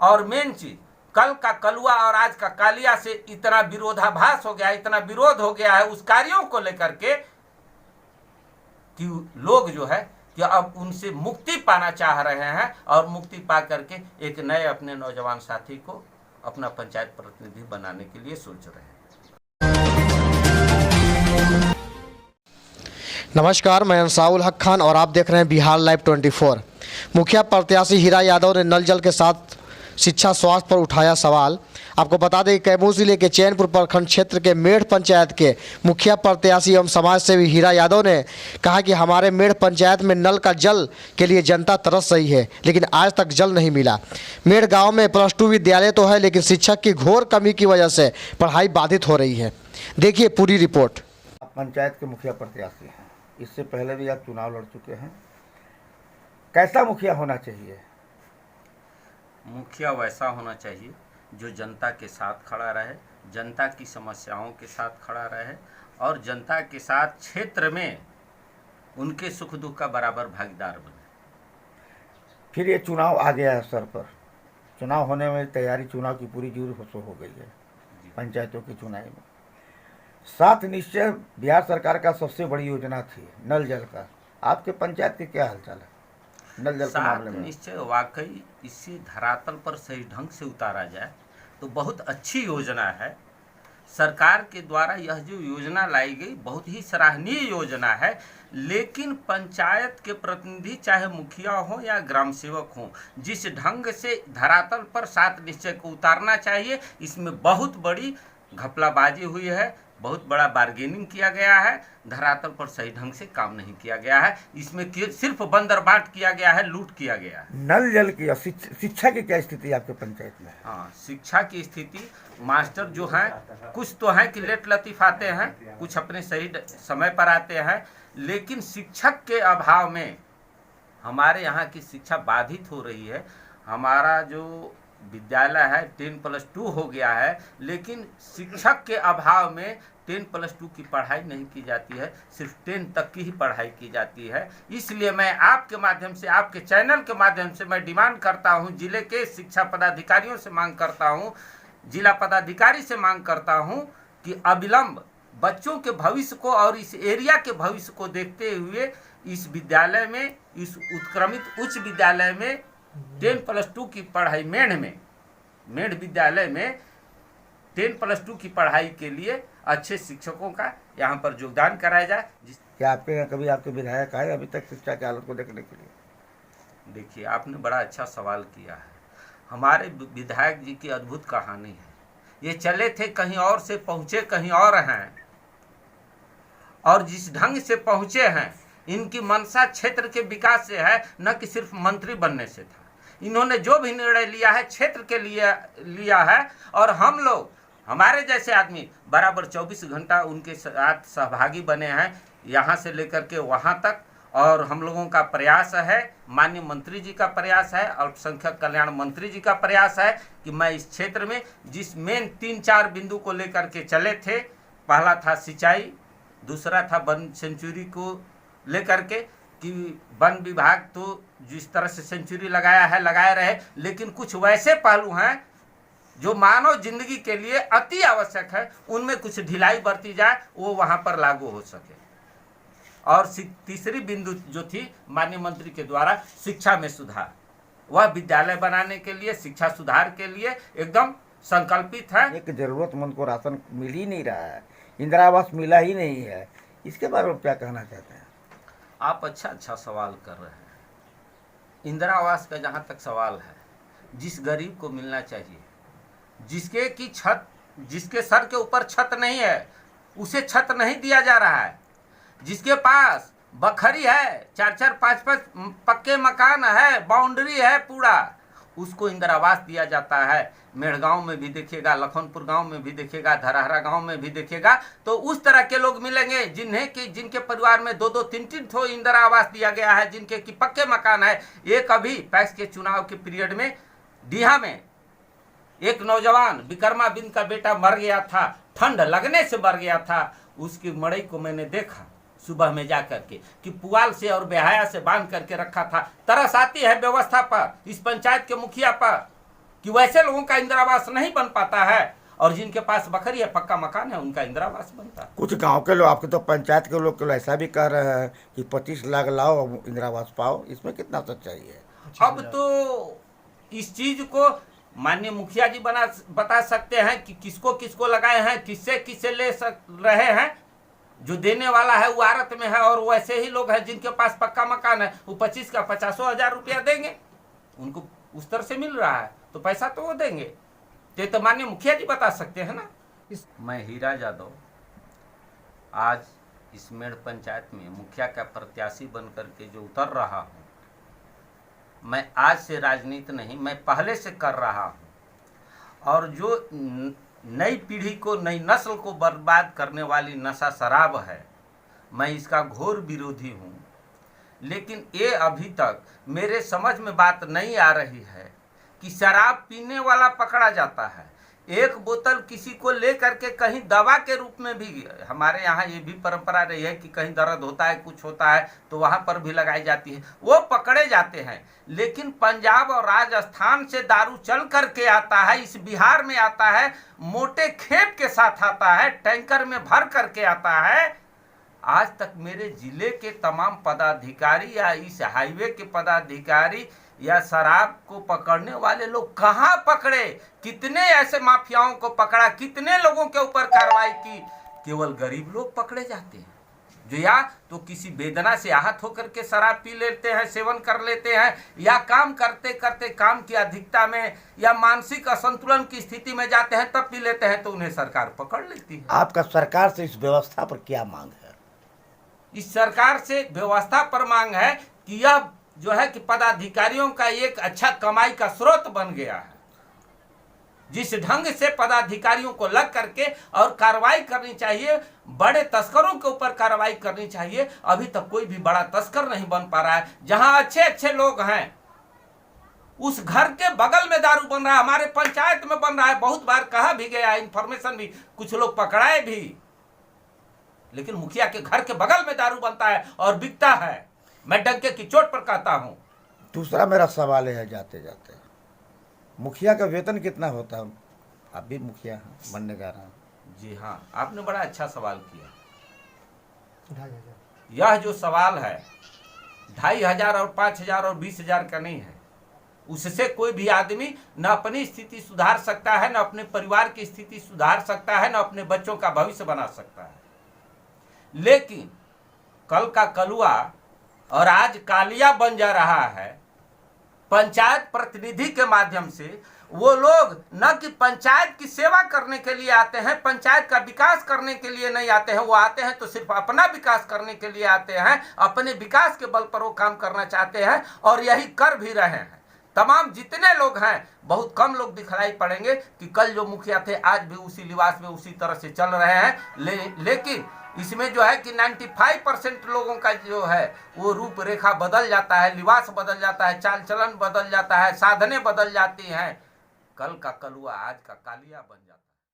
और मेन चीज कल का कलुआ और आज का कालिया से इतना विरोधाभास हो गया, इतना विरोध हो गया है उस कार्यों को लेकर के कि लोग जो है कि अब उनसे मुक्ति पाना चाह रहे हैं और मुक्ति पा करके एक नए अपने नौजवान साथी को अपना पंचायत प्रतिनिधि बनाने के लिए सोच रहे हैं। नमस्कार, मैं अंसाउल हक खान और आप देख रहे हैं बिहार लाइव 24। मुखिया प्रत्याशी हीरा यादव ने नल जल के साथ शिक्षा स्वास्थ्य पर उठाया सवाल। आपको बता दें कि कैमूर जिले के चैनपुर प्रखंड क्षेत्र के मेढ़ पंचायत के मुखिया प्रत्याशी एवं समाज सेवी हीरा यादव ने कहा कि हमारे मेढ़ पंचायत में नल का जल के लिए जनता तरस रही है, लेकिन आज तक जल नहीं मिला। मेढ़ गांव में +2 विद्यालय तो है, लेकिन शिक्षक की घोर कमी की वजह से पढ़ाई बाधित हो रही है। देखिए पूरी रिपोर्ट। आप पंचायत के मुखिया प्रत्याशी हैं, इससे पहले भी आप चुनाव लड़ चुके हैं। कैसा मुखिया होना चाहिए? मुखिया वैसा होना चाहिए जो जनता के साथ खड़ा रहे, जनता की समस्याओं के साथ खड़ा रहे और जनता के साथ क्षेत्र में उनके सुख दुख का बराबर भागीदार बने। फिर ये चुनाव आ गया है सर पर, चुनाव होने में तैयारी चुनाव की पूरी जोर हो गई है। पंचायतों की चुनाव में 7 निश्चय बिहार सरकार का सबसे बड़ी योजना थी नल जल का। आपके पंचायत के क्या हालचाल है नल जल के मामले में? निश्चय वाकई इसे धरातल पर सही ढंग से उतारा जाए तो बहुत अच्छी योजना है। सरकार के द्वारा यह जो योजना लाई गई बहुत ही सराहनीय योजना है, लेकिन पंचायत के प्रतिनिधि चाहे मुखिया हो या ग्राम सेवक हो, जिस ढंग से धरातल पर 7 निश्चय को उतारना चाहिए, इसमें बहुत बड़ी घपलाबाजी हुई है, बहुत बड़ा बार्गेनिंग किया गया है। धरातल पर सही ढंग से काम नहीं किया गया है, इसमें सिर्फ बंदरबाट किया गया है, लूट किया गया है। नल जल की शिक्षा की क्या स्थिति है आपके पंचायत में? हाँ, शिक्षा की स्थिति, मास्टर जो हैं कुछ तो हैं कि लेट लतीफ आते हैं, कुछ अपने सही समय पर आते हैं, लेकिन शिक्षक के अभाव में हमारे यहाँ की शिक्षा बाधित हो रही है। हमारा जो विद्यालय है 10+2 हो गया है, लेकिन शिक्षक के अभाव में 10+2 की पढ़ाई नहीं की जाती है, सिर्फ 10 तक की ही पढ़ाई की जाती है। इसलिए मैं आपके माध्यम से, आपके चैनल के माध्यम से मैं डिमांड करता हूं, जिले के शिक्षा पदाधिकारियों से मांग करता हूं, जिला पदाधिकारी से मांग करता हूं कि अविलंब बच्चों के भविष्य को और इस एरिया के भविष्य को देखते हुए इस विद्यालय में, इस उत्क्रमित उच्च विद्यालय में 10+2 की पढ़ाई, मेढ़ विद्यालय में 10+2 की पढ़ाई के लिए अच्छे शिक्षकों का यहाँ पर योगदान कराया जाए। क्या आपके यहाँ कभी आपके विधायक आए अभी तक शिक्षा की हालत को देखने के लिए? देखिए, आपने बड़ा अच्छा सवाल किया है। हमारे विधायक जी की अद्भुत कहानी है। ये चले थे कहीं और से पहुँचे कहीं और हैं, और जिस ढंग से पहुँचे हैं, इनकी मंशा क्षेत्र के विकास से है, न कि सिर्फ मंत्री बनने से था। इन्होंने जो भी निर्णय लिया है क्षेत्र के लिए लिया है, और हम लोग, हमारे जैसे आदमी बराबर 24 घंटा उनके साथ सहभागी बने हैं, यहाँ से लेकर के वहाँ तक। और हम लोगों का प्रयास है, माननीय मंत्री जी का प्रयास है, अल्पसंख्यक कल्याण मंत्री जी का प्रयास है कि मैं इस क्षेत्र में जिस मेन 3-4 बिंदु को लेकर के चले थे, पहला था सिंचाई, दूसरा था वन सेंचुरी को लेकर के कि वन विभाग तो जिस तरह से सेंचुरी लगाया है लगाए रहे, लेकिन कुछ वैसे पहलू हैं जो मानव जिंदगी के लिए अति आवश्यक है, उनमें कुछ ढिलाई बरती जाए, वो वहां पर लागू हो सके। और तीसरी बिंदु जो थी माननीय मंत्री के द्वारा शिक्षा में सुधार, वह विद्यालय बनाने के लिए, शिक्षा सुधार के लिए एकदम संकल्पित है। एक जरूरतमंद को राशन मिल ही नहीं रहा है, इंदिरा आवास मिला ही नहीं है, इसके बारे में क्या कहना चाहते हैं? आप अच्छा सवाल कर रहे हैं। इंदिरा आवास का जहाँ तक सवाल है, जिस गरीब को मिलना चाहिए, जिसके की छत, जिसके सर के ऊपर छत नहीं है, उसे छत नहीं दिया जा रहा है। जिसके पास बखरी है, 4-4, 5-5 पक्के मकान है, बाउंड्री है पूरा, उसको इंदिरा आवास दिया जाता है। मेढ़ गांव में भी देखिएगा, लखनपुर गांव में भी देखिएगा, धरहरा गांव में भी देखिएगा, तो उस तरह के लोग मिलेंगे जिनके परिवार में 2-2, 3-3 ठो इंदिरा आवास दिया गया है, जिनके की पक्के मकान है। एक अभी पैक्स के चुनाव के पीरियड में डीहा में एक नौजवान विक्रमा बिंद का बेटा मर गया था, ठंड लगने से मर गया था। उसकी मड़ई को मैंने देखा सुबह में जा करके कि पुआल से और बेहाया से बांध करके रखा था। तरस आती है व्यवस्था पर, इस पंचायत के मुखिया पर कि वैसे लोगों का इंदिरा आवास नहीं बन पाता है और जिनके पास बखरी है, पक्का मकान है, उनका इंदिरा आवास बनता है। कुछ गांव के लोग, आपके तो पंचायत के लोग ऐसा भी कह रहे हैं कि 25 लाख लाओ और इंदिरा आवास पाओ, इसमें कितना सच्चाई है? अब तो इस चीज को माननीय मुखिया जी बता सकते हैं कि किसको किसको लगाए हैं, किससे किससे ले रहे हैं। जो देने वाला है वो आरत में है और वैसे ही लोग हैं जिनके पास पक्का मकान है, वो 25 का 50,000 रुपया देंगे, उनको उस तरह से मिल रहा है तो पैसा तो वो देंगे। तो माननीय मुखिया जी बता सकते हैं ना। मैं हीरा यादव आज इस मेड़ पंचायत में मुखिया का प्रत्याशी बन करके जो उतर रहा हूँ, मैं आज से राजनीति नहीं, मैं पहले से कर रहा हूँ। और जो नई पीढ़ी को, नई नस्ल को बर्बाद करने वाली नशा शराब है, मैं इसका घोर विरोधी हूँ। लेकिन ये अभी तक मेरे समझ में बात नहीं आ रही है कि शराब पीने वाला पकड़ा जाता है, एक बोतल किसी को ले करके कहीं दवा के रूप में भी, हमारे यहाँ ये भी परंपरा रही है कि कहीं दर्द होता है, कुछ होता है तो वहाँ पर भी लगाई जाती है, वो पकड़े जाते हैं। लेकिन पंजाब और राजस्थान से दारू चल करके आता है, इस बिहार में आता है, मोटे खेप के साथ आता है, टैंकर में भर करके आता है। आज तक मेरे जिले के तमाम पदाधिकारी या इस हाईवे के पदाधिकारी या शराब को पकड़ने वाले लोग कहाँ पकड़े, कितने ऐसे माफियाओं को पकड़ा, कितने लोगों के ऊपर कार्रवाई की? केवल गरीब लोग पकड़े जाते हैं जो या तो किसी वेदना से आहत होकर के शराब पी लेते हैं, सेवन कर लेते हैं, या काम करते करते काम की अधिकता में या मानसिक असंतुलन की स्थिति में जाते हैं तब पी लेते हैं, तो उन्हें सरकार पकड़ लेती है। आपका सरकार से इस व्यवस्था पर क्या मांग है? इस सरकार से व्यवस्था पर मांग है कि यह जो है कि पदाधिकारियों का एक अच्छा कमाई का स्रोत बन गया है। जिस ढंग से पदाधिकारियों को लग करके और कार्रवाई करनी चाहिए, बड़े तस्करों के ऊपर कार्रवाई करनी चाहिए, अभी तक कोई भी बड़ा तस्कर नहीं बन पा रहा है। जहां अच्छे अच्छे लोग हैं, उस घर के बगल में दारू बन रहा है, हमारे पंचायत में बन रहा है, बहुत बार कहा भी गया, इंफॉर्मेशन भी, कुछ लोग पकड़ाए भी, लेकिन मुखिया के घर के बगल में दारू बनता है और बिकता है। मैं डंके की चोट पर कहता हूं। दूसरा मेरा सवाल है, जाते जाते, मुखिया का वेतन कितना होता है? आप भी मुखिया हैं, बनने जा रहे हैं। जी हाँ, आपने बड़ा अच्छा सवाल किया। यह जो सवाल है 2,500 और 5,000 और 20,000 का नहीं है। उससे कोई भी आदमी न अपनी स्थिति सुधार सकता है, न अपने परिवार की स्थिति सुधार सकता है, न अपने बच्चों का भविष्य बना सकता है। लेकिन कल का कलुआ और आज कालिया बन जा रहा है। पंचायत प्रतिनिधि के माध्यम से वो लोग न कि पंचायत की सेवा करने के लिए आते हैं, पंचायत का विकास करने के लिए नहीं आते हैं। वो आते हैं तो सिर्फ अपना विकास करने के लिए आते हैं, अपने विकास के बल पर वो काम करना चाहते हैं और यही कर भी रहे हैं। तमाम जितने लोग हैं, बहुत कम लोग दिखलाई पड़ेंगे कि कल जो मुखिया थे आज भी उसी लिबास में उसी तरह से चल रहे हैं। लेकिन इसमें जो है कि 95% लोगों का जो है वो रूपरेखा बदल जाता है, लिबास बदल जाता है, चाल चलन बदल जाता है, साधनें बदल जाती हैं। कल का कलुआ आज का कालिया बन जाता है।